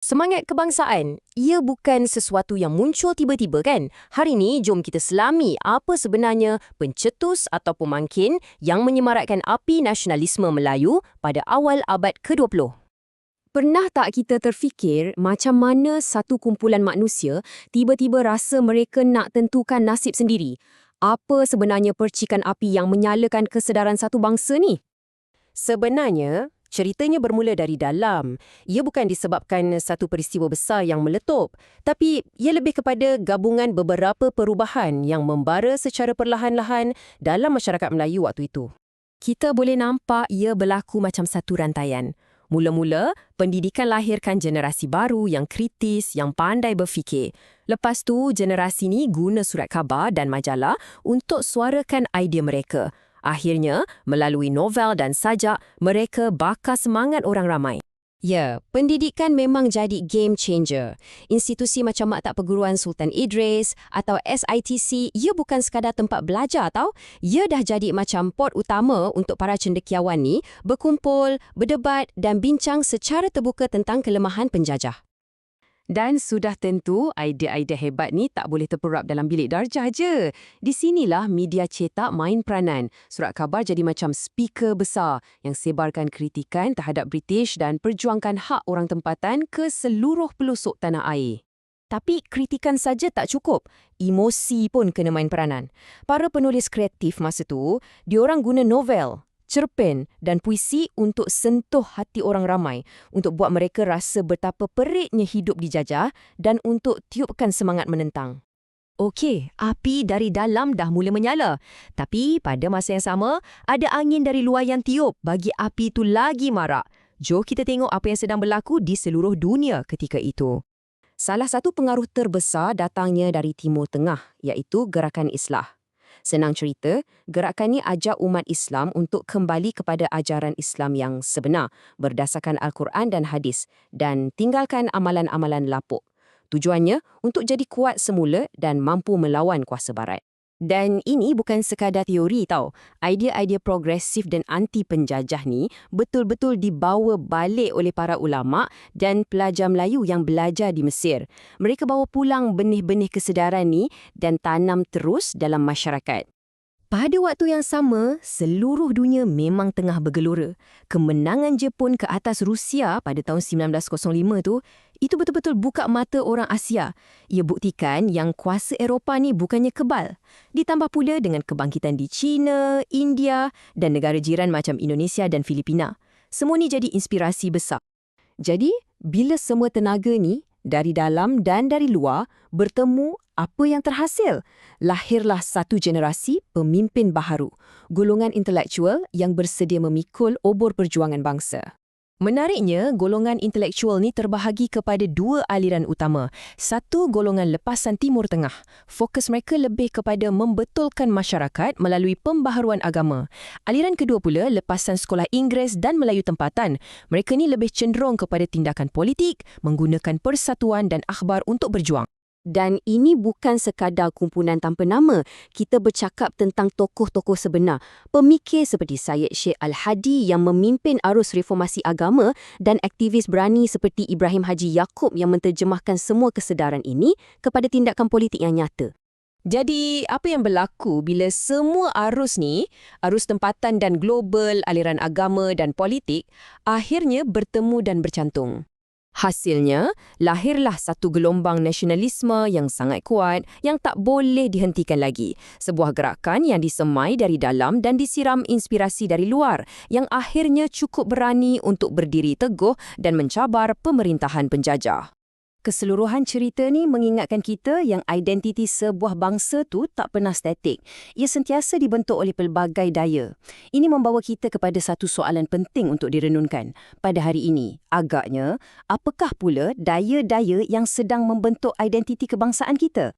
Semangat kebangsaan, ia bukan sesuatu yang muncul tiba-tiba kan? Hari ini, jom kita selami apa sebenarnya pencetus atau pemangkin yang menyemarakkan api nasionalisme Melayu pada awal abad ke-20. Pernah tak kita terfikir macam mana satu kumpulan manusia tiba-tiba rasa mereka nak tentukan nasib sendiri? Apa sebenarnya percikan api yang menyalakan kesedaran satu bangsa ni? Sebenarnya, ceritanya bermula dari dalam. Ia bukan disebabkan satu peristiwa besar yang meletup, tapi ia lebih kepada gabungan beberapa perubahan yang membara secara perlahan-lahan dalam masyarakat Melayu waktu itu. Kita boleh nampak ia berlaku macam satu rantaian. Mula-mula, pendidikan lahirkan generasi baru yang kritis, yang pandai berfikir. Lepas tu, generasi ni guna surat khabar dan majalah untuk suarakan idea mereka. Akhirnya, melalui novel dan sajak, mereka bakar semangat orang ramai. Ya, pendidikan memang jadi game changer. Institusi macam Maktab Perguruan Sultan Idris atau SITC, ia bukan sekadar tempat belajar tau. Ia dah jadi macam port utama untuk para cendekiawan ni berkumpul, berdebat dan bincang secara terbuka tentang kelemahan penjajah. Dan sudah tentu, idea-idea hebat ni tak boleh terperap dalam bilik darjah je. Di sinilah media cetak main peranan. Surat khabar jadi macam speaker besar yang sebarkan kritikan terhadap British dan perjuangkan hak orang tempatan ke seluruh pelosok tanah air. Tapi kritikan saja tak cukup. Emosi pun kena main peranan. Para penulis kreatif masa tu, diorang guna novel, cerpen dan puisi untuk sentuh hati orang ramai, untuk buat mereka rasa betapa peritnya hidup dijajah dan untuk tiupkan semangat menentang. Okey, api dari dalam dah mula menyala. Tapi pada masa yang sama, ada angin dari luar yang tiup bagi api itu lagi marak. Jom kita tengok apa yang sedang berlaku di seluruh dunia ketika itu. Salah satu pengaruh terbesar datangnya dari Timur Tengah, iaitu Gerakan Islah. Senang cerita, gerakan ini ajak umat Islam untuk kembali kepada ajaran Islam yang sebenar, berdasarkan Al-Quran dan Hadis, dan tinggalkan amalan-amalan lapuk. Tujuannya untuk jadi kuat semula dan mampu melawan kuasa barat. Dan ini bukan sekadar teori tau. Idea-idea progresif dan anti-penjajah ni betul-betul dibawa balik oleh para ulama' dan pelajar Melayu yang belajar di Mesir. Mereka bawa pulang benih-benih kesedaran ni dan tanam terus dalam masyarakat. Pada waktu yang sama, seluruh dunia memang tengah bergelora. Kemenangan Jepun ke atas Rusia pada tahun 1905 tu, itu betul-betul buka mata orang Asia. Ia buktikan yang kuasa Eropah ni bukannya kebal. Ditambah pula dengan kebangkitan di China, India dan negara jiran macam Indonesia dan Filipina. Semua ni jadi inspirasi besar. Jadi, bila semua tenaga ni, dari dalam dan dari luar, bertemu, apa yang terhasil? Lahirlah satu generasi pemimpin baharu, golongan intelektual yang bersedia memikul obor perjuangan bangsa. Menariknya, golongan intelektual ni terbahagi kepada dua aliran utama. Satu, golongan lepasan Timur Tengah. Fokus mereka lebih kepada membetulkan masyarakat melalui pembaharuan agama. Aliran kedua pula, lepasan sekolah Inggeris dan Melayu tempatan. Mereka ni lebih cenderung kepada tindakan politik, menggunakan persatuan dan akhbar untuk berjuang. Dan ini bukan sekadar kumpulan tanpa nama. Kita bercakap tentang tokoh-tokoh sebenar. Pemikir seperti Syed Sheikh Al-Hadi yang memimpin arus reformasi agama dan aktivis berani seperti Ibrahim Haji Yaakob yang menterjemahkan semua kesedaran ini kepada tindakan politik yang nyata. Jadi, apa yang berlaku bila semua arus ni, arus tempatan dan global, aliran agama dan politik, akhirnya bertemu dan bercantung? Hasilnya, lahirlah satu gelombang nasionalisme yang sangat kuat yang tak boleh dihentikan lagi. Sebuah gerakan yang disemai dari dalam dan disiram inspirasi dari luar yang akhirnya cukup berani untuk berdiri teguh dan mencabar pemerintahan penjajah. Keseluruhan cerita ni mengingatkan kita yang identiti sebuah bangsa tu tak pernah statik. Ia sentiasa dibentuk oleh pelbagai daya. Ini membawa kita kepada satu soalan penting untuk direnungkan. Pada hari ini, agaknya, apakah pula daya-daya yang sedang membentuk identiti kebangsaan kita?